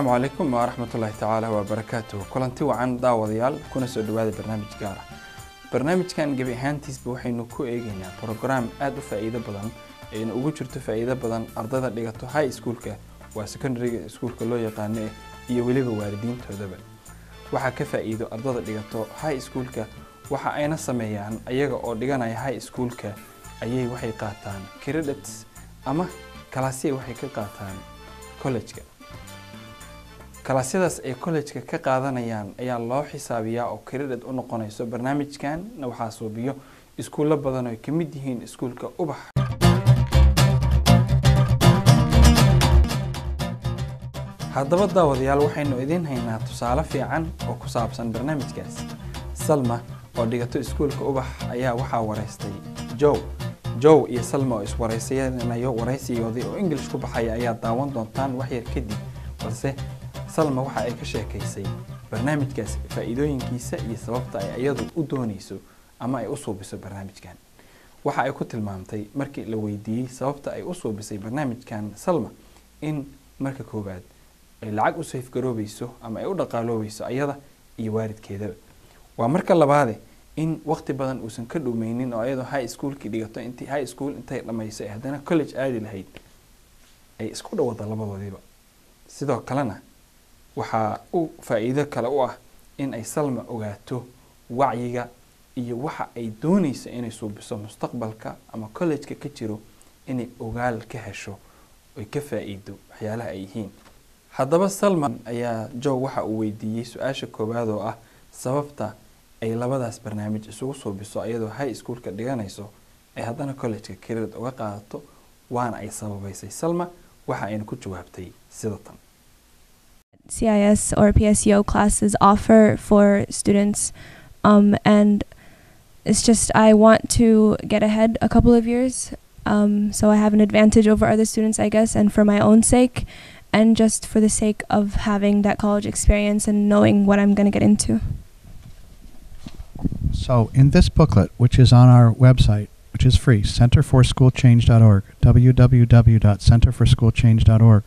السلام عليكم ورحمة الله تعالى وبركاته. كلنتي وعن داوديال كنا سودوا هذا برنامج جارة. برنامج كان جبي هانتيس بوحينو كو إيجينا برنامج أدو فائدة بدن إن وجرت فائدة بدن أرضا دقيقته هاي سكول كه وسكندري سكول كله يقانه يولي بواردين تهذبل. وح كفائدة أرضا دقيقته هاي سكول كه وح أين سميان أيجا أو دقيقنا هاي سكول كه أيه وحي قاتان كريدتس أما كلاسي وحي كقاتان كولج كه. كلاسيداس ee college ka qaadanayaan ayaa loo xisaabiyaa oo credit u noqonayso barnaamijkan waxa soobiyo iskuulo badan oo kamid yihiin iskuulka ubax. haddaba daawadayaal waxaynu idin haynaa tusaale fiican oo ku saabsan barnaamijkaas. Salma oo dhigato iskuulka ubax ayaa waxa wareystay Joe iyo Salma oo wareysiyoodii oo English ku baxay ayaa daawan doontaan wax yar kadib balse Salma waxa ay ka sheekaysay barnaamijkaas faa'iidooyinkiisa iyo sababta ay iyadu u doonayso ama ay u suubiso barnaamijkan. Waxa ay ku tilmaamtay markii la weydiiyay sababta ay u suubisay barnaamijkan Salma in marka koobaad ay lacag u safe garoobayso ama ay u dhaqaaloobayso ayada iyo waalidkeeda. Waa marka labaad in waqti badan uusan ka dhumeynin oo ayadu high school ki dhigato intii high school intay dhamaysay haddana college aadi lahayd ay isku dhawada labadoodiba. Sidoo kalena waxa uu faa'iido kale u ah in ay Salma ogaato wacyiga iyo waxa ay doonayso inay suubiso mustaqbalka ama college ka jiro inay ogaal ka hesho oo ka faa'iido waxyaalaha ay yihiin. haddaba Salma ayaa Joe waxa uu weydiiyay su'aasha koowaad oo ah sababta ay labadaas barnaamij isugu suubiso ayadoo high school ka dhiganayso ay haddana college ka credit uga qaadato waana ay sababaysay. Salma waxa ay ku jawaabtay sidatan. CIS or PSEO classes offer for students, and it's just I want to get ahead a couple of years, so I have an advantage over other students, I guess, and for my own sake, and just for the sake of having that college experience and knowing what I'm going to get into. So in this booklet, which is on our website, which is free, centerforschoolchange.org, www.centerforschoolchange.org,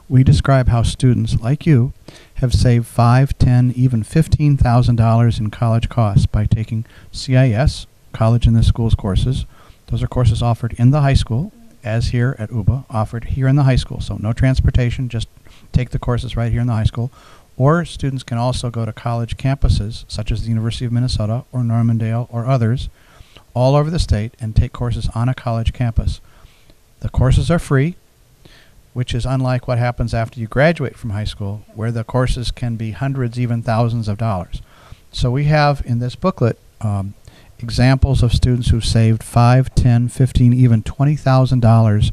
we describe how students like you have saved $5,000, $10,000, even $15,000 in college costs by taking CIS, College in the Schools courses. Those are courses offered in the high school, as here at UBA, offered here in the high school. So no transportation, just take the courses right here in the high school. Or students can also go to college campuses, such as the University of Minnesota or Normandale or others, all over the state and take courses on a college campus. The courses are free, which is unlike what happens after you graduate from high school, where the courses can be hundreds, even thousands of dollars. So we have in this booklet examples of students who've saved $5,000, $10,000, $15,000, even $20,000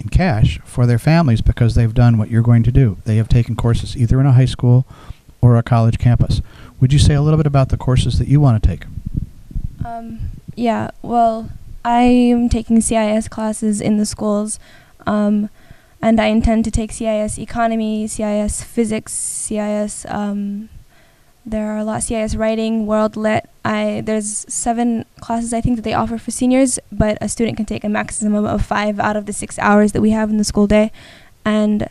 in cash for their families because they've done what you're going to do. They have taken courses either in a high school or a college campus. Would you say a little bit about the courses that you want to take? Yeah, well, I'm taking CIS classes in the schools, and I intend to take CIS Economy, CIS Physics, CIS, there are a lot, CIS Writing, World Lit. There's 7 classes I think that they offer for seniors, but a student can take a maximum of 5 out of the 6 hours that we have in the school day. And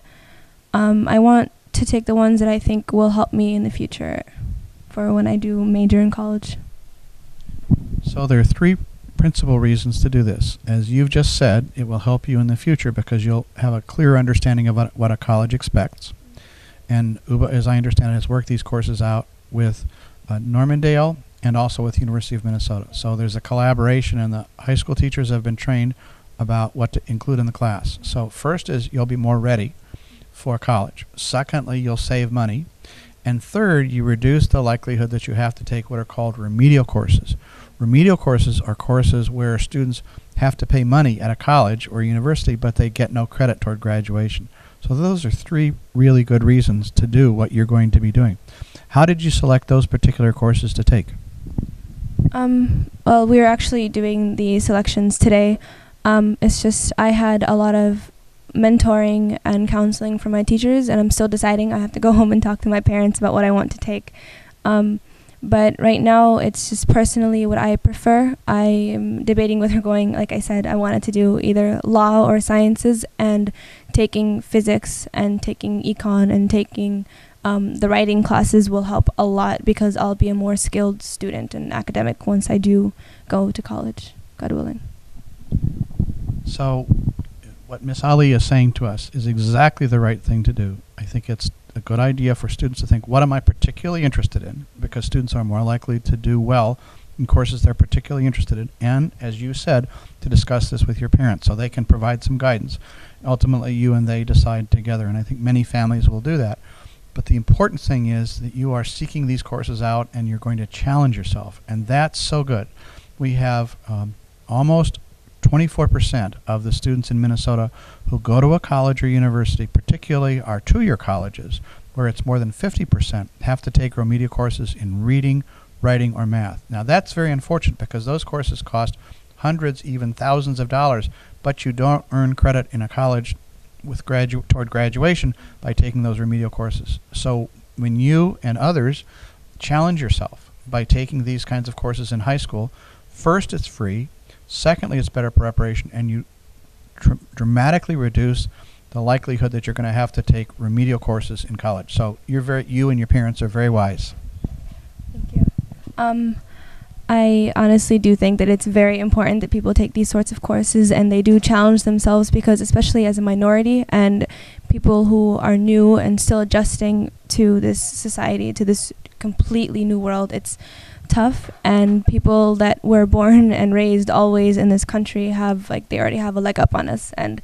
I want to take the ones that I think will help me in the future for when I do major in college. So there are 3 principal reasons to do this. As you've just said, it will help you in the future because you'll have a clear understanding of what a college expects. And UBA, as I understand it, has worked these courses out with Normandale and also with University of Minnesota. So there's a collaboration, and the high school teachers have been trained about what to include in the class. So first is you'll be more ready for college. Secondly, you'll save money. And third, you reduce the likelihood that you have to take what are called remedial courses. Remedial courses are courses where students have to pay money at a college or university, but they get no credit toward graduation. So those are 3 really good reasons to do what you're going to be doing. How did you select those particular courses to take? Well, we were actually doing the selections today. It's just I had a lot of mentoring and counseling from my teachers, and I'm still deciding. I have to go home and talk to my parents about what I want to take. But right now, it's just personally what I prefer. I am debating with her going, like I said, I wanted to do either law or sciences, and taking physics and taking econ and taking the writing classes will help a lot, because I'll be a more skilled student and academic once I do go to college, God willing. So what Miss Ali is saying to us is exactly the right thing to do. I think it's a good idea for students to think, what am I particularly interested in? Because students are more likely to do well in courses they're particularly interested in, and, as you said, to discuss this with your parents so they can provide some guidance. Ultimately, you and they decide together, and I think many families will do that. But the important thing is that you are seeking these courses out and you're going to challenge yourself, and that's so good. We have almost 24% of the students in Minnesota who go to a college or university, particularly our two-year colleges, where it's more than 50%, have to take remedial courses in reading, writing, or math. Now that's very unfortunate, because those courses cost hundreds, even thousands of dollars, but you don't earn credit in a college with toward graduation by taking those remedial courses. So when you and others challenge yourself by taking these kinds of courses in high school, first, it's free. Secondly, it's better preparation, and you dramatically reduce the likelihood that you're going to have to take remedial courses in college. So you and your parents are very wise. Thank you. I honestly do think that it's very important that people take these sorts of courses and they do challenge themselves, because especially as a minority and people who are new and still adjusting to this society, to this completely new world, it's tough. And people that were born and raised always in this country they already have a leg up on us, and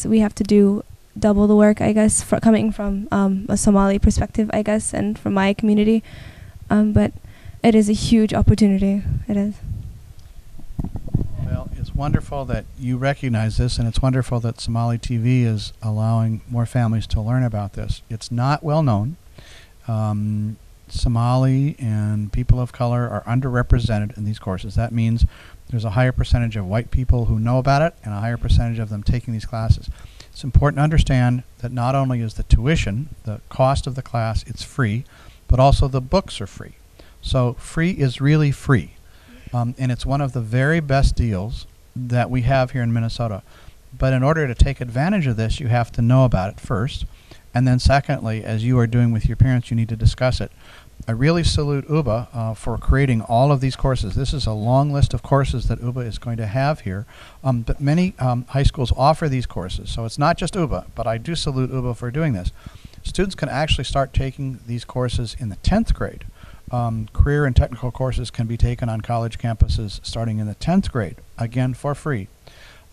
we have to do double the work, I guess, coming from a Somali perspective, I guess, and from my community. But it is a huge opportunity. It is. Well, it's wonderful that you recognize this, and it's wonderful that Somali TV is allowing more families to learn about this. It's not well known. Somali and people of color are underrepresented in these courses. That means there's a higher percentage of white people who know about it and a higher percentage of them taking these classes. It's important to understand that not only is the tuition, the cost of the class, it's free, but also the books are free. So free is really free. And it's one of the very best deals that we have here in Minnesota. But in order to take advantage of this, you have to know about it first. And then secondly, as you are doing with your parents, you need to discuss it. I really salute UBA for creating all of these courses. This is a long list of courses that UBA is going to have here. But many high schools offer these courses. So it's not just UBA, but I do salute UBA for doing this. Students can actually start taking these courses in the 10th grade. Career and technical courses can be taken on college campuses starting in the 10th grade, again for free.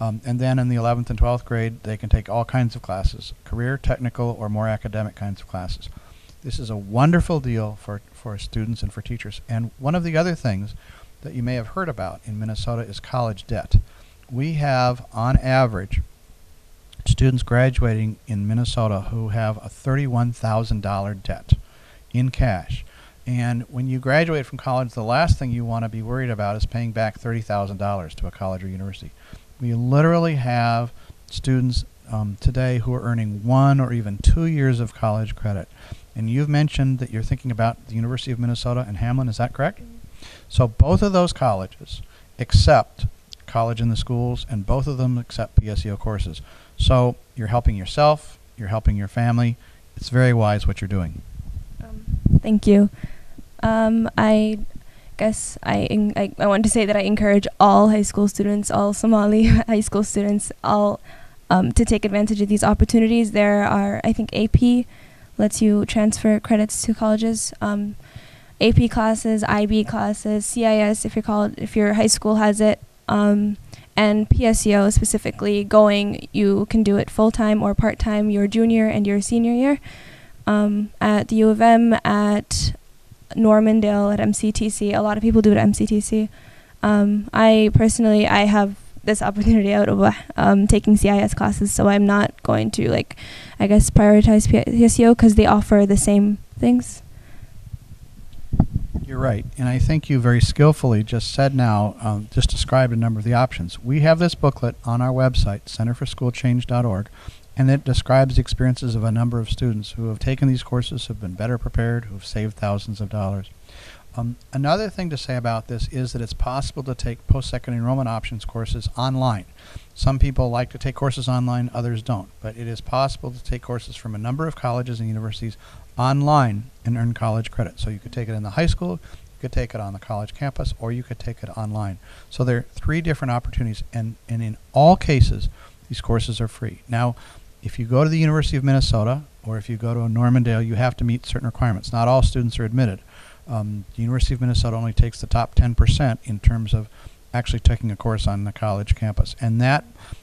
And then in the 11th and 12th grade, they can take all kinds of classes, career, technical, or more academic kinds of classes. This is a wonderful deal for students and for teachers. And one of the other things that you may have heard about in Minnesota is college debt. We have, on average, students graduating in Minnesota who have a $31,000 debt in cash. And when you graduate from college, the last thing you want to be worried about is paying back $30,000 to a college or university. We literally have students today who are earning 1 or even 2 years of college credit. And you've mentioned that you're thinking about the University of Minnesota and Hamlin, is that correct? So both of those colleges accept college in the schools, and both of them accept PSEO courses. So you're helping yourself, you're helping your family. It's very wise what you're doing. Thank you. I guess I want to say that I encourage all high school students, all Somali high school students, all to take advantage of these opportunities. There are, I think, AP lets you transfer credits to colleges. AP classes, IB classes, CIS if your high school has it, and PSEO specifically. You can do it full time or part time your junior and your senior year. At the U of M, at Normandale, at MCTC. A lot of people do it at MCTC. I have this opportunity out of taking CIS classes, so I'm not going to prioritize PSEO because they offer the same things. You're right, and I think you very skillfully just described a number of the options. We have this booklet on our website, centerforschoolchange.org, and it describes the experiences of a number of students who have taken these courses, have been better prepared, who have saved thousands of dollars. Another thing to say about this is that it's possible to take post-secondary enrollment options courses online. Some people like to take courses online, others don't. But it is possible to take courses from a number of colleges and universities online and earn college credit. So you could take it in the high school, you could take it on the college campus, or you could take it online. So there are 3 different opportunities, and in all cases, these courses are free. Now, if you go to the University of Minnesota, or if you go to a Normandale, you have to meet certain requirements. Not all students are admitted. The University of Minnesota only takes the top 10% in terms of actually taking a course on the college campus. And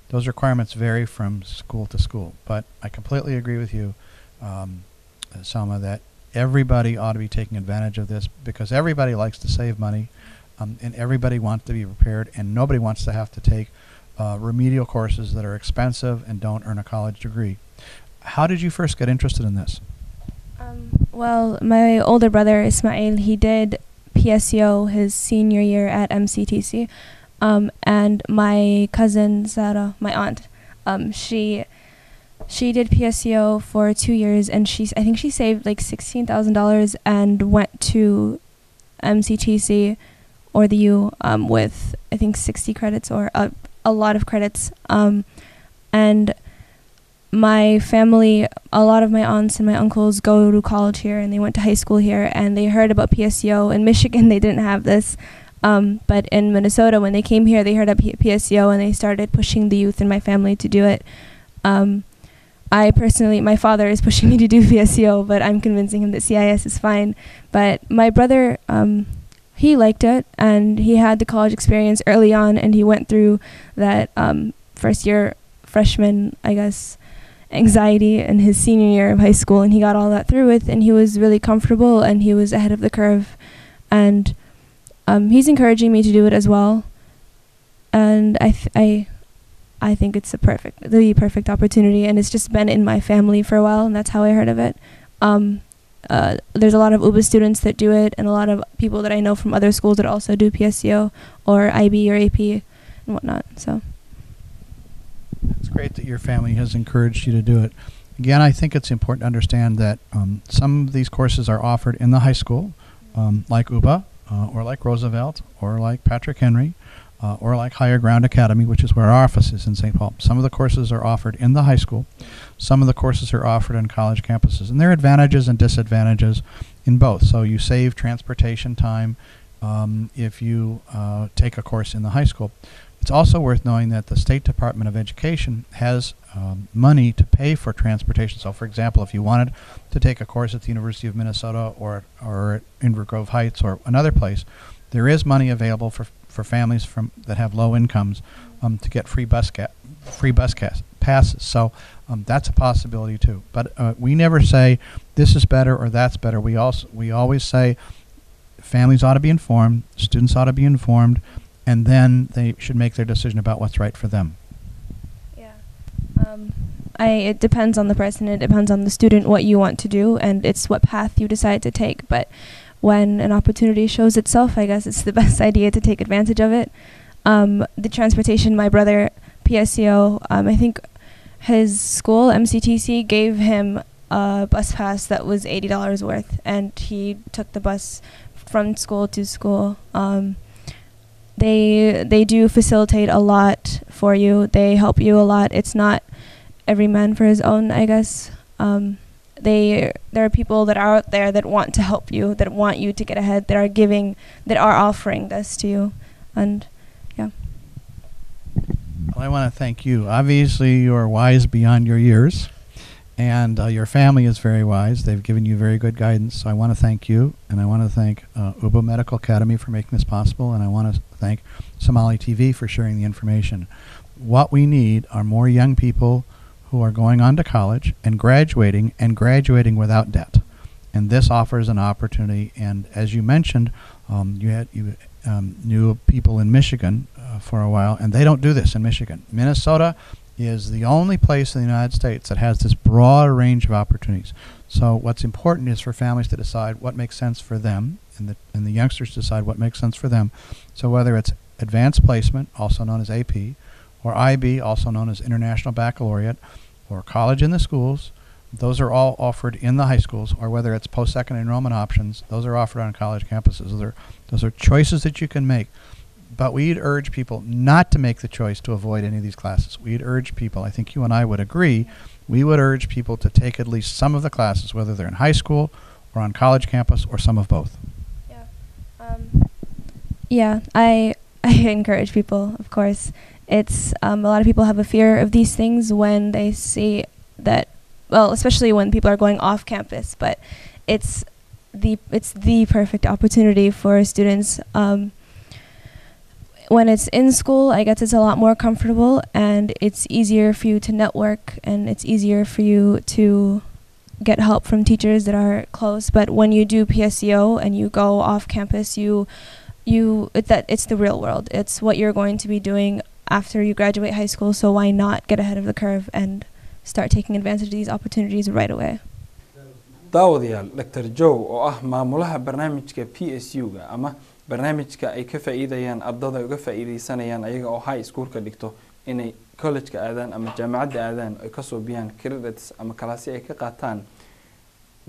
those requirements vary from school to school. But I completely agree with you, Selma, that everybody ought to be taking advantage of this, because everybody likes to save money, and everybody wants to be prepared, and nobody wants to have to take remedial courses that are expensive and don't earn a college degree. How did you first get interested in this? Well, my older brother, Ismail, he did PSEO his senior year at MCTC. And my cousin, Zara, my aunt, she did PSEO for 2 years, and I think she saved like $16,000 and went to MCTC or the U with, I think, 60 credits or a lot of credits. And my family, a lot of my aunts and my uncles go to college here, and they went to high school here, and they heard about PSEO. In Michigan, they didn't have this, but in Minnesota, when they came here, they heard of PSEO, and they started pushing the youth in my family to do it. I personally, my father is pushing me to do PSEO, but I'm convincing him that CIS is fine. But my brother, he liked it, and he had the college experience early on, and he went through that first year freshman, I guess, anxiety in his senior year of high school, and he got all that through with, and he was really comfortable, and he was ahead of the curve, and he's encouraging me to do it as well, and I think it's the perfect opportunity, and it's just been in my family for a while, and that's how I heard of it. There's a lot of UBA students that do it, and a lot of people that I know from other schools that also do PSEO or IB or AP and whatnot. So it's great that your family has encouraged you to do it. Again, I think it's important to understand that some of these courses are offered in the high school, like UBA, or like Roosevelt, or like Patrick Henry, or like Higher Ground Academy, which is where our office is in St. Paul. Some of the courses are offered in the high school. Some of the courses are offered on college campuses. And there are advantages and disadvantages in both. So you save transportation time if you take a course in the high school. It's also worth knowing that the State Department of Education has money to pay for transportation. So, for example, if you wanted to take a course at the University of Minnesota or at Inver Grove Heights or another place, there is money available for families that have low incomes to get free bus passes. So that's a possibility too. But we never say this is better or that's better. We always say families ought to be informed, students ought to be informed, and then they should make their decision about what's right for them. yeah, it depends on the person. It depends on the student what you want to do, and it's what path you decide to take. But when an opportunity shows itself, I guess it's the best idea to take advantage of it. The transportation, my brother, PSEO, I think his school, MCTC, gave him a bus pass that was $80 worth, and he took the bus from school to school. They do facilitate a lot for you. They help you a lot. It's not every man for his own, I guess. There are people that are out there that want to help you, that want you to get ahead, that are offering this to you, and yeah. Well, I want to thank you. Obviously, you are wise beyond your years, and your family is very wise. They've given you very good guidance. So I want to thank you, and I want to thank UBA Medical Academy for making this possible, and I want to thank Somali TV for sharing the information. What we need are more young people who are going on to college and graduating without debt. And this offers an opportunity. And as you mentioned, you knew people in Michigan for a while, and they don't do this in Michigan. Minnesota is the only place in the United States that has this broad range of opportunities. So what's important is for families to decide what makes sense for them, and the youngsters decide what makes sense for them. So whether it's advanced placement, also known as AP, or IB, also known as International Baccalaureate, or college in the schools, Those are all offered in the high schools, or whether it's post-secondary enrollment options, those are offered on college campuses. Those are choices that you can make. But we'd urge people not to make the choice to avoid any of these classes. We'd urge people, I think you and I would agree, we would urge people to take at least some of the classes, whether they're in high school or on college campus or some of both. Yeah, I encourage people, of course. It's a lot of people have a fear of these things when they see that, well, especially when people are going off campus, but it's the perfect opportunity for students. When it's in school, I guess it's a lot more comfortable, and it's easier for you to network, and it's easier for you to get help from teachers that are close. But when you do PSEO and you go off campus, it's the real world. It's what you're going to be doing after you graduate high school, so why not get ahead of the curve and start taking advantage of these opportunities right away? daawadayaal Dr. Joe oo ah maamulaha barnaamijka PSU-ga ama barnaamijka ay ka faa'iidayaan ardada uga faa'iideysanayaan ayaga oo high school-ka dhigto inay college-ka aadaan ama jaamacadda aadaan ay ka soo bixiyaan credits ama kalaasi ay ka qaataan.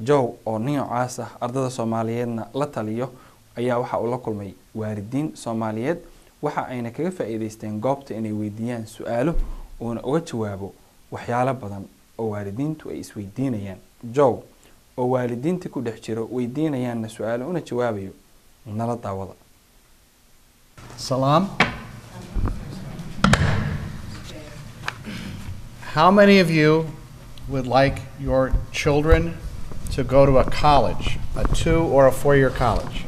Joe oo noocaas ah ardada Soomaaliyeedna la taliyo ayaa waxa uu la kulmay waalidiin Soomaaliyeed waxa ayna kaga faa'iideysteen goobta inay weydiiyaan su'aalo oo uga jawaabo waxyaalo badan oo waalidiintu ay isweydiinayaan. Joe oo waalidiinta ku dhex jiro weydiinayaan su'aalo una jawaabayo nala daawada. Salam. How many of you would like your children to go to a college, a 2 or a 4-year college?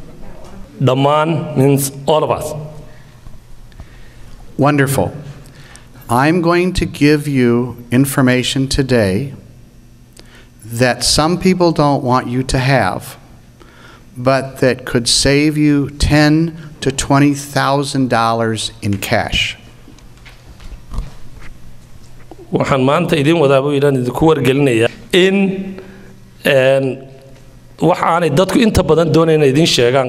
The man means all of us. Wonderful. I'm going to give you information today that some people don't want you to have, but that could save you $10,000 to $20,000 in cash. waxaan maanta idin wadaabo inaan idinku wargelinayaa in wax aanay dadku inta badan doonayaan idin sheegaan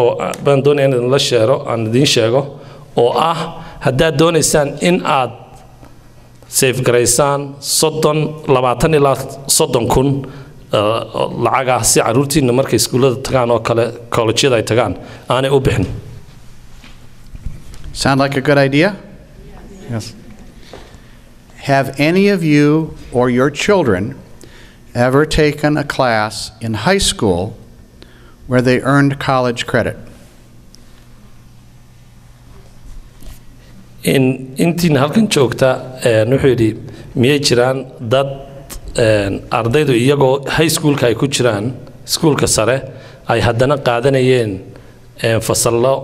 oo baan doonayaan in la sheero aan idin sheego oo ah haddaad doonaysaan in aad save garaysaan 20 ilaa 30 kun lacaga si caruurtiina markay iskuulada tagaan oo kale college-yada ay tagaan aanay u bixin. Sound like a good idea? Yes. Have any of you or your children ever taken a class in high school where they earned college credit? intiin halkan joogta wuxuu yidhi miyay jiraan dad ardaydu iyagoo high schoolka ay ku jiraan iskuulka sare ay haddana qaadanayeen fasallo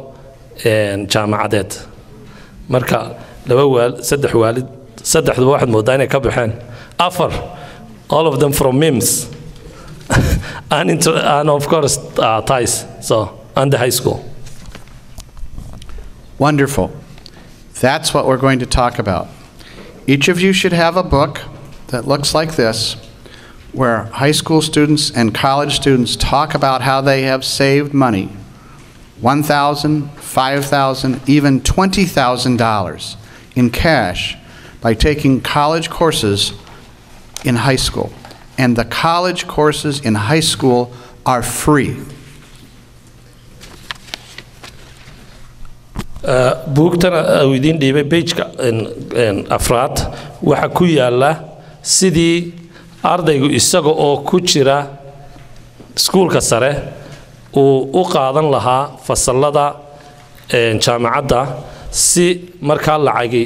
jaamacadeed marka saddex waalid saddexduba waxaad moodaa inay ka baxeen afar all of them from MIMS and of course ties and the high school. Wonderful. That's what we're going to talk about. Each of you should have a book that looks like this, where high school students and college students talk about how they have saved money, $1,000, $5,000, even $20,000 in cash by taking college courses in high school. And the college courses in high school are free. buugtana idin dhiibay page-ka afraad waxa ku yaala sidii ardaygu isaga oo ku jira iskuulka sare uu u qaadan lahaa fasallada jaamacadda si markaa lacagi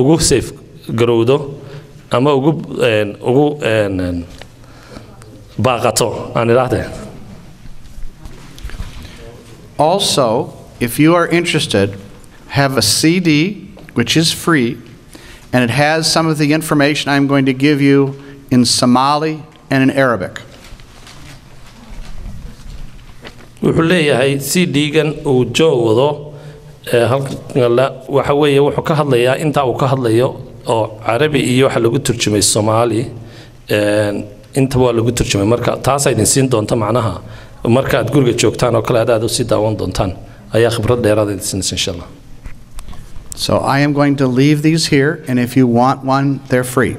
ugu safe garowdo ama ugu baaqato aan idhaahdee. Also, if you are interested, have a CD, which is free, and it has some of the information I'm going to give you in Somali and in Arabic. wuxuu leeyahay CD-gan uu Joe wado waxa weeye wuxuu ka hadlayaa inta uu ka hadlayo oo Carabi iyo waxa lagu turjumay Somali inta waa lagu turjumay marka taas ay idin siin doonto macnaha marka aad guriga joogtaan oo kale aad u sii daawan doontaan ayaa khibrad dheeraad idin siin insha Allah. So I am going to leave these here, and if you want one, they're free.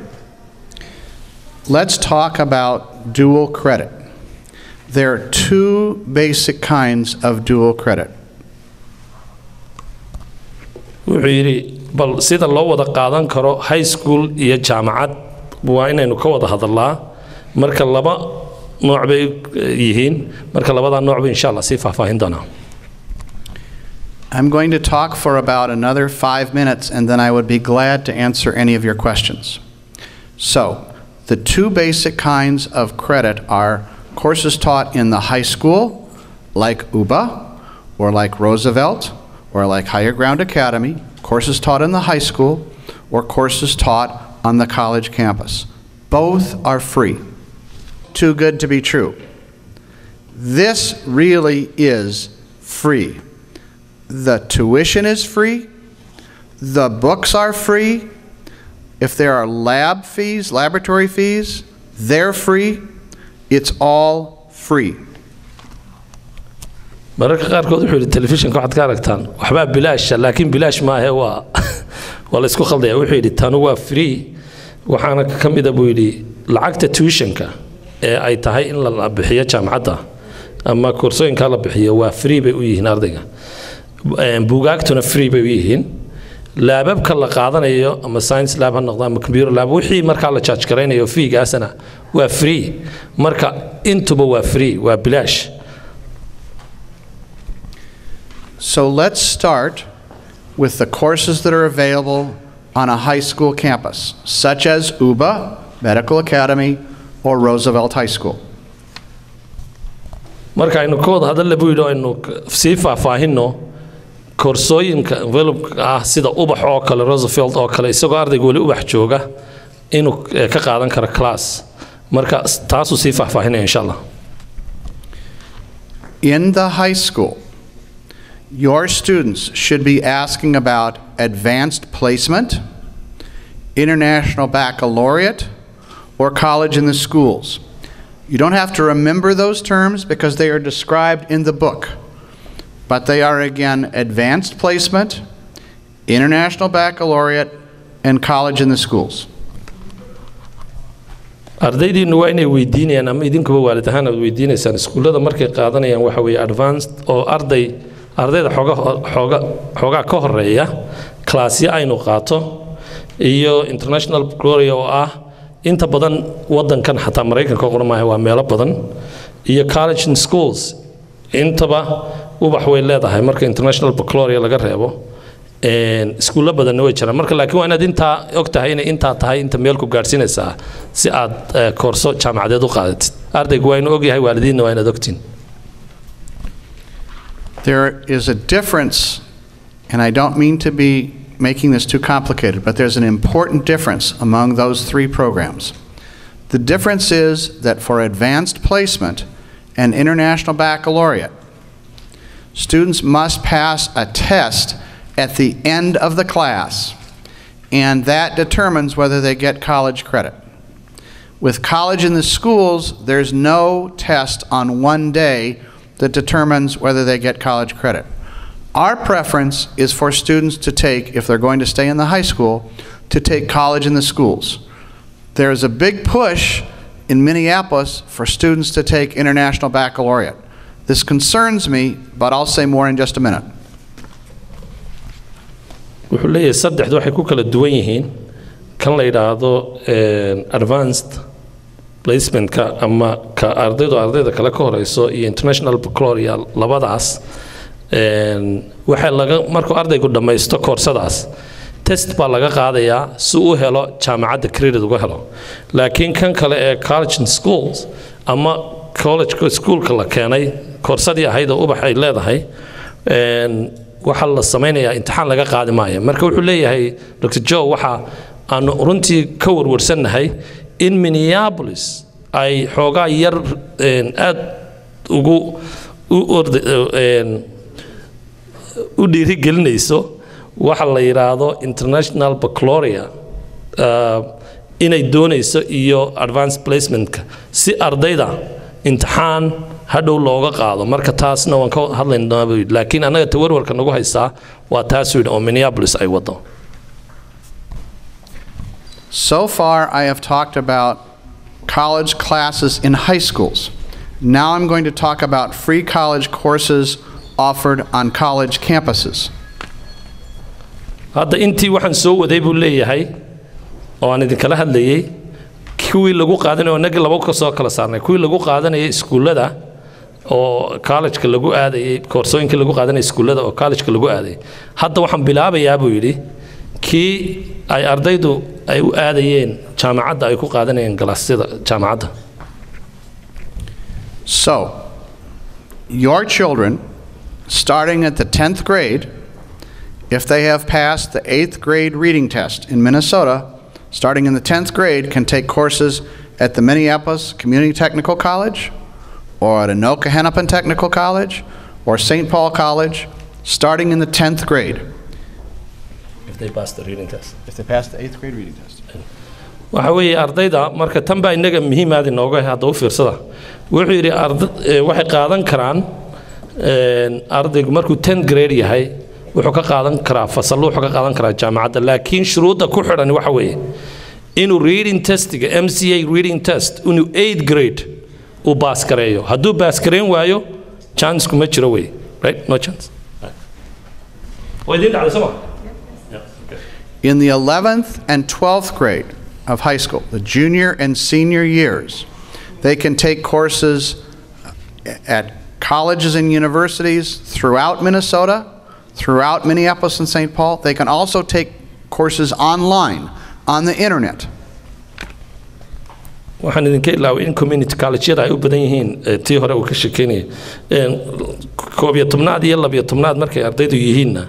Let's talk about dual credit. There are two basic kinds of dual credit. wuxuu yidhi bal sida loo wada qaadan karo high school iyo jaamacad waa inaynu ka wada hadalnaa marka laba nooc bay yihiin marka labada nooc bay insha Allah si faahfaahin doonaa. I'm going to talk for about another 5 minutes, and then I would be glad to answer any of your questions. So, the two basic kinds of credit are courses taught in the high school, like UBA, or like Roosevelt, or like Higher Ground Academy, courses taught in the high school, or courses taught on the college campus. Both are free. Too good to be true. This really is free. The tuition is free. The books are free. If there are lab fees, laboratory fees, they're free. It's all free. mararka qaarkood wuxuu yidhi telefishinka waxaad ka aragtaan waxbaa bilaash laakiin bilaash maahe waa la isku khaldaya wuxuu yidhi tanu waa free waxaana ka mid ah buu yidhi lacagta tuitionka ee ay tahay in la bixiyo jaamacadda ama koorsooyinka la bixiyo waa free bay u yihiin ardayga buugaagtuna free bay u yihiin laababka la qaadanayo ama science lab ha noqdo ama computer lab wixii markaa la charge garaynayo feegaasana waa free marka intuba waa free waa bilaash. So let's start with the courses that are available on a high school campus, such as UBA, Medical Academy, or Roosevelt High School. marka aynu ka wada hadal buu yidhi aynu sii faahfaahinno koorsooyinka envelope ah sida ubax oo kale Roosevelt oo kale isagoo ardaygu wali ubax jooga inuu ka qaadan karo class marka taasu sii faahfaahinaya insha Allah. In the high school, your students should be asking about advanced placement, international baccalaureate, or college in the schools. You don't have to remember those terms because they are described in the book. But they are again advanced placement, international baccalaureate, and college in the schools. ardaydiinu waa inay weydiinayaan ama idinkuba waalid ahaan aad weydiinaysaan iskuullada markay qaadanayaan waxa weeye advanced oo ardayda xoogaa ka horeeya classya aynu qaato iyo international baccalaureate oo ah inta badan wadankan xataa Mareykanka qoran maahay waa meelo badan iyo college in schools intaba ubax way leedahay marka international baccalaureate laga reebo iskuulla badan way jiraan marka laakiin waa inaad inta ogtahay inay inta tahay inta meel ku gaarsiinaysaa si aad koorso jaamacadeed u qaadatid ardaygu waa inuu ogyahay waalidiinna waa inaad ogtiin. There is a difference, and I don't mean to be making this too complicated, but there's an important difference among those three programs. The difference is that for advanced placement and international baccalaureate, students must pass a test at the end of the class, and that determines whether they get college credit. With college in the schools, there's no test on one day that determines whether they get college credit. Our preference is for students to take, if they're going to stay in the high school, to take college in the schools. There's a big push in Minneapolis for students to take international baccalaureate. This concerns me, but I'll say more in just a minute. wuxuu leeyahay saddexdu waxay ku kala duwan yihiin kan la yiraahdo advanced placementka ama ka ardayda kala ka horeyso iyo international baccalaureate labadaas waxa laga markuu ardaygu dhameysto koorsadaas test baa laga qaadayaa si uu helo jaamacadda credit uga helo laakiin kan kale ee college and schools ama college schoolka la keenay koorsadii ahayd oo ubax ay leedahay waxa la sameeyaa imtixaan laga qaadi maayo marka wuxuu leeyahay Dr. Joe waxa aan runtii ka warwarsanahay in Minneapolis ay xoogaa yar aad ugu u dhiirigelinayso waxa la yiraahdo international baccalaureate inay doonayso iyo advanced placementka si ardayda imtixaan hadhow looga qaado marka taasna waan ka hadlaynaa laakiin anaga tawarwarka nagu haysta waa taas oo Minneapolis ay wado. So far I have talked about college classes in high schools. Now I'm going to talk about free college courses offered on college campuses. hadda intii waxaan soo waday buu leeyahay oo aan idin kala hadlayay kuwii lagu qaadanayo naga laba ka soo kala saarnay kuwii lagu qaadanayay iskuulada oo college-ka lagu aadayay koorsooyinka lagu qaadanayay iskuulada oo college-ka lagu aadayay hadda waxaan bilaabayaa buu yiri kii ay ardaydu ay u aadayeen jaamacadda ay ku qaadanayeen galaasyada jaamacadda. So, your children, starting at the 10th grade, if they have passed the 8th grade reading test in Minnesota, starting in the 10th grade, can take courses at the Minneapolis Community Technical College, or at Anoka Hennepin Technical College, or St. Paul College, starting in the 10th grade. If they pass the reading test. If they pass the 8th grade reading test. waxa weeye ardayda marka tan baa inaga muhiim aad inooga hadda u fiirsada wuxuu yiri waxay qaadan karaan ardaygu markuu 10th grade yahay wuxuu ka qaadan karaa fasal wuxuu ka qaadan karaa jaamacadda laakiin shuruudda ku xidhan waxa weeye inuu reading testiga MCA reading test inuu 8th grade uu baas gareeyo hadduu baas gareyn waayo chance kuma jiro wey right no chance way dhacday sama In the 11th and 12th grade of high school, the junior and senior years, they can take courses at colleges and universities throughout Minnesota, throughout Minneapolis and St. Paul. They can also take courses online, on the internet. waxaan idinka ilaaway in community college-yada ay u badan yihiin tii hore uu ka sheekeynayay 11aad iyo 12aad markay ardaydu yihiinna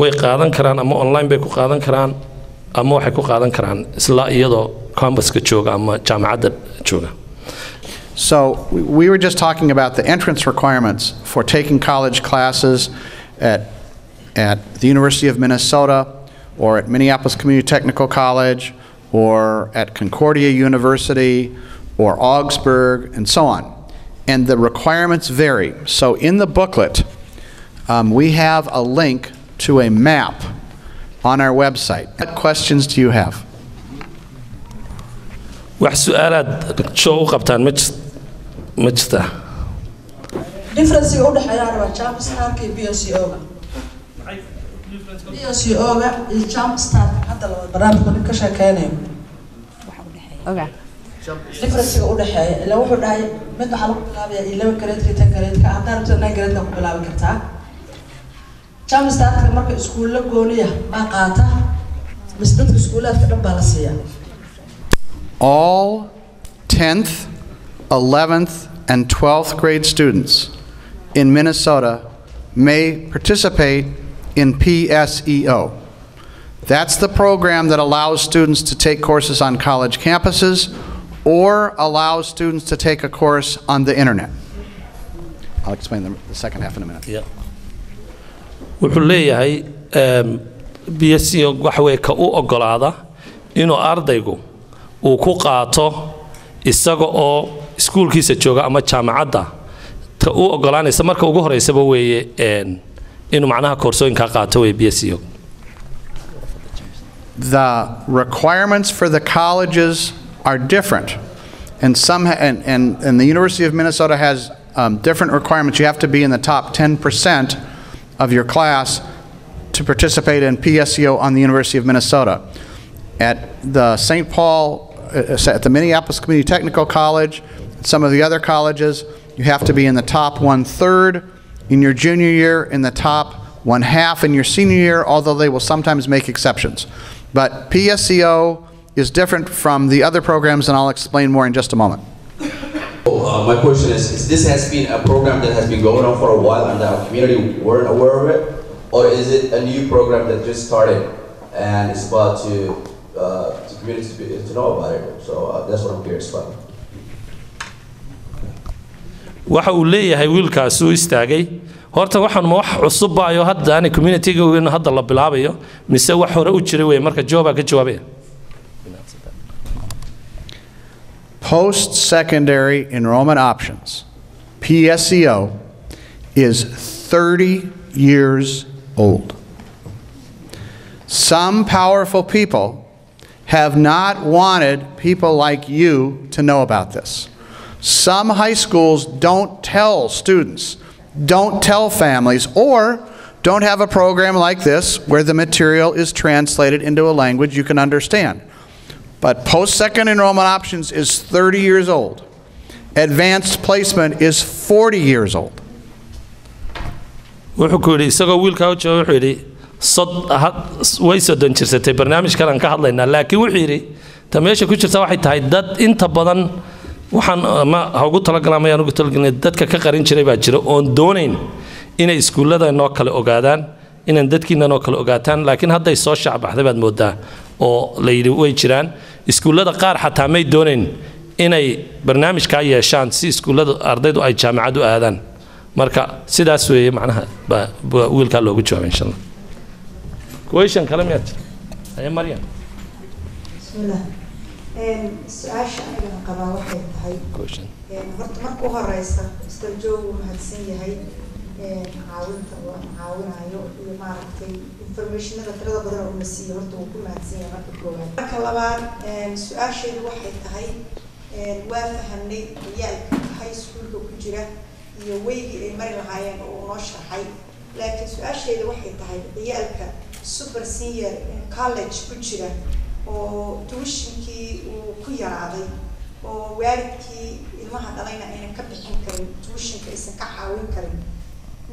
way qaadan karaan ama online bay ku qaadan karaan ama waxay ku qaadan karaan isla iyadoo campus-ka jooga ama jaamacadda jooga. So we were just talking about the entrance requirements for taking college classes at the University of Minnesota or at Minneapolis Community Technical College or at Concordia University or Augsburg and so on. And the requirements vary. So in the booklet, we have a link to a map on our website. What questions do you have? wax su'aalaad soo u qabtaan ma jirtaa difference u dhaxeeya waa jump start iyo PSEO-ga PSEO-ga iyo jump start hadda la barnaamijka ka sheekeynayo waxa u dhaxeeya difference u dhaxeeya ila wuxuu dhahay mid waxa lagu bilaabayaa 11 grade 10 grade ka hadda rabto 9 grade ku bilaabi kartaa jump start marka iskuul la gooniya ma qaata misdadka iskuulaadka dhan baa la siiyaa. All 10th, 11th, and 12th grade students in Minnesota may participate in PSEO. That's the program that allows students to take courses on college campuses or allows students to take a course on the internet. I'll explain the second half in a minute. Yeah. wuxuu leeyahay PSEO waxa way ka u ogolaada inuu ardaygu uu ku qaato isaga oo iskuulkiisa jooga ama jaamacadda ta u ogolaanaysa marka ugu horeysaba weeye inuu macnaha koorsooyinka qaato way PSEO. The requirements for the colleges are different, and the University of Minnesota has different requirements. You have to be in the top 10% of your class to participate in PSEO on the University of Minnesota. At the St. Paul, at the Minneapolis Community Technical College, some of the other colleges, you have to be in the top 1/3 in your junior year, in the top 1/2 in your senior year, although they will sometimes make exceptions. But PSEO is different from the other programs, and I'll explain more in just a moment. My question is this has been a program that has been going on for a while and the community weren't aware of it? Or is it a new program that just started and it's about to community to know about it? So that's what I'm curious about. waxa uu leeyahay wiilkaas uu istaagay horta waxaan ma wax cusub baayo hadda aan community-ga weyn hadda la bilaabayo mise wax hore u jiray way marka jooba ka jawaabay. Post-secondary enrollment options, PSEO, is 30 years old. Some powerful people have not wanted people like you to know about this. Some high schools don't tell students, don't tell families, or don't have a program like this where the material is translated into a language you can understand. But post-second enrollment options is 30 years old. Advanced placement is 40 years old. wuxuu ku yidhi isagoo wiilkaa u jooga wuxuu yidhi way soddon jirsatay barnaamijkan aan ka hadlaynaa laakiin wuxuu yidhi ta meesha ku jirta waxay tahay dad inta badan waxaan ma ha ugu talagalaan mayaan ugu talagalnay dadka ka qarin jiray baa jira oon doonayn inay iskuullada noo kale ogaadaan inaan dadkiina noo kale ogaataan laakiin hadday soo shacbaxday baad moodaa oo la yidhi way jiraan iskuullada qaar xataa may doonayn inay barnaamijkaa yeeshaan si iskuullada ardaydu ay jaamacad u aadaan marka sidaas weeye macnaha wiilkaa loogu jawaabay insha allah question kale miyaad jira maryam bismillah su-aasha anigana qabaa waxay tahay horta marka u horeysa Mr. Joe wuu mahadsan yahay caawinta oo caawinayo iyo maaragtay informationada tirada badan oo la siiyo horta wuu ku mahadsan yahay marka koowaad marka labaad su-aasheedu waxay tahay waa fahamnay ciyaalka high schoolka ku jira iyo weygii ay mari lahaayeen oo noo sharxay laakiin su-aasheedu waxay tahay ciyaalka super senior college ku jira oo tuushinkii uu ku yaraaday oo waalidkii ilmaha dhalayna aynan ka bixin karin tuushinka aysan ka caawin karin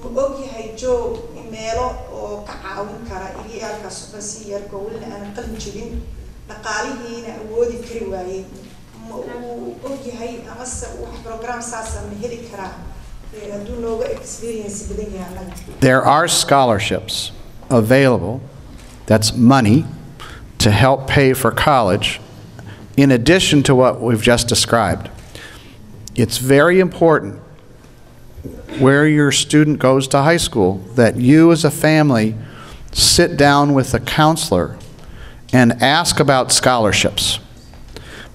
ma ogyahay Joe meelo oo ka caawin kara ciyaalka super seniorka welina aan qalin jebin dhaqaalihiina awoodi kari waayeen ma uu ogyahay amase wax program saasa ma heli karaa hadduu nooga experience badan yahay annaga. There are scholarships available, that's money, to help pay for college in addition to what we've just described. It's very important where your student goes to high school that you as a family sit down with a counselor and ask about scholarships,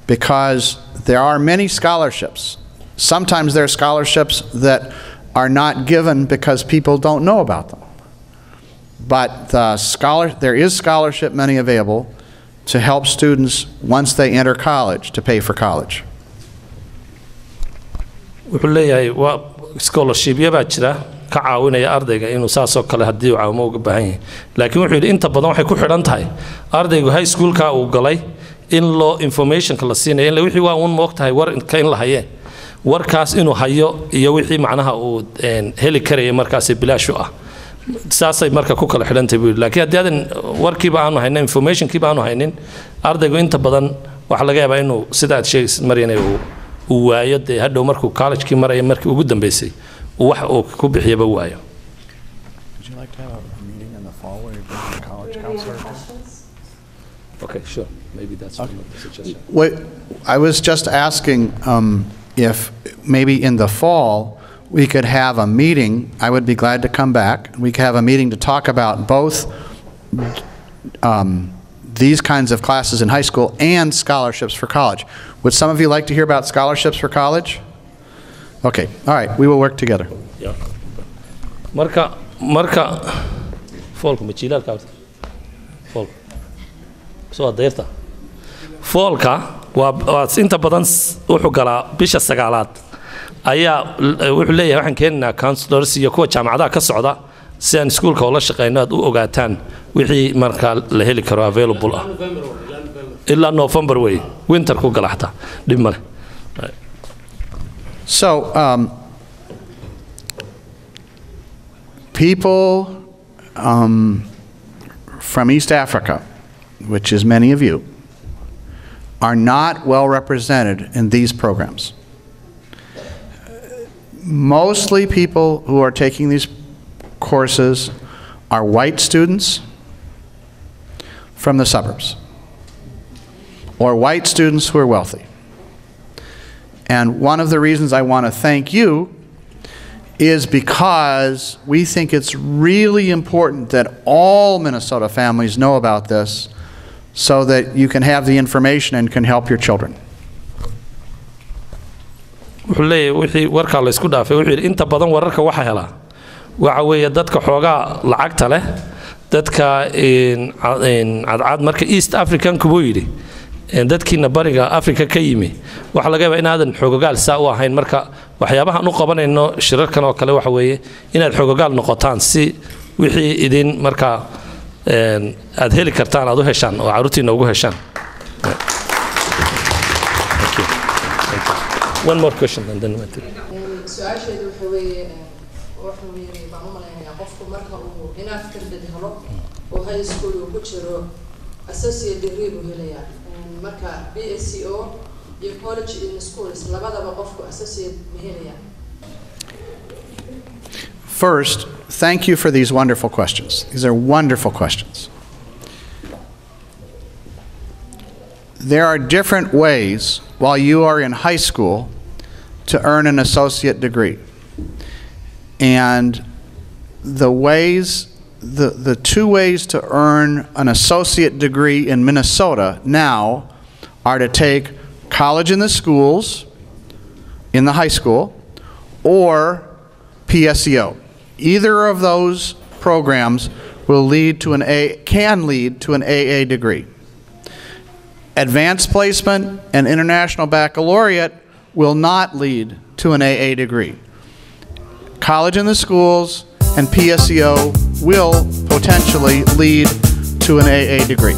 because there are many scholarships. Sometimes there are scholarships that are not given because people don't know about them. But there is scholarship money available to help students once they enter college to pay for college. wuxuu leeyahay waa scholarship baa jira ka caawinaya ardayga inuu saas oo kale hadii uu caawimo uga baahan yahay laakiin wuxuu yidhi inta badan waxay ku xidhan tahay ardaygu high schoolka uu galay in loo informationka la siinayo in wixii waa uun moogtahay war in la hayee warkaas inuu hayo iyo wixii macnaha uu heli karaya markaas bilaash u ah saasay marka ku kala xidhantay buu laakiin haddii aadan warkiiba aanu haynin informationkiiba aanu haynin ardaygu inta badan waxa laga yaabaa inuu sida aad sheegaysid Maryam uu waayo dee hadhow markuu college-kii maraya markii ugu dambeysay wax uu ku bixiyaba waayo. Would you like to have a meeting in the fall where you bring the college counselor? Okay, sure. Maybe that's one of the suggestions. Wait, I was just asking if maybe in the fall we could have a meeting. I would be glad to come back. We could have a meeting to talk about both these kinds of classes in high school and scholarships for college. Would some of you like to hear about scholarships for college? Okay, all right, we will work together. Yeah. Marka folku ma jiilaalka folk soo adeerta folka waa inta badan wuxuu galaa bisha 9aad ayaa wuxuu leeyahay waxaan keenaynaa counselors iyo kuwa jaamacadaha ka socda si aan iskuulka ula shaqeyno aad u ogaataan wixii marka la heli karo available ah ilaa November way winter ku gala xataa dhib male. So people from East Africa, which is many of you, are not well represented in these programs. Mostly people who are taking these courses are white students from the suburbs, or white students who are wealthy. And one of the reasons I want to thank you is because we think it's really important that all Minnesota families know about this so that you can have the information and can help your children. wuxuu leeyahay wixii warka la isku dhaafay wuxuu yiri inta badan wararka waxa hela waxa weeye dadka xoogaa lacagta leh dadka cadcad marka East African kubu yiri dadkiina bariga Afrika ka yimi waxa laga yaabaa inaadan xogogaal saa u ahayn marka waxyaabaha aan u qabanayno shirarkan oo kale waxa weeye inaad xogogaal noqotaan si wixii idin marka aad heli kartaan aad u heshaan oo caruurtiina ugu heshaan. One more question and then su-aasheedu waxa weeye baan u malaynayaa qofku marka uu inaad fikrad helo oo high school uu ku jiro associate degree buu helayaa marka PSEO iyo college in schools labadaba qofku associate ma helayaa. First, thank you for these wonderful questions. These are wonderful questions. There are different ways while you are in high school to earn an associate degree. And the two ways to earn an associate degree in Minnesota now are to take college in the schools, in the high school, or PSEO. Either of those programs will lead to can lead to an AA degree. Advanced placement and international baccalaureate will not lead to an AA degree. College in the schools and PSEO will potentially lead to an AA degree.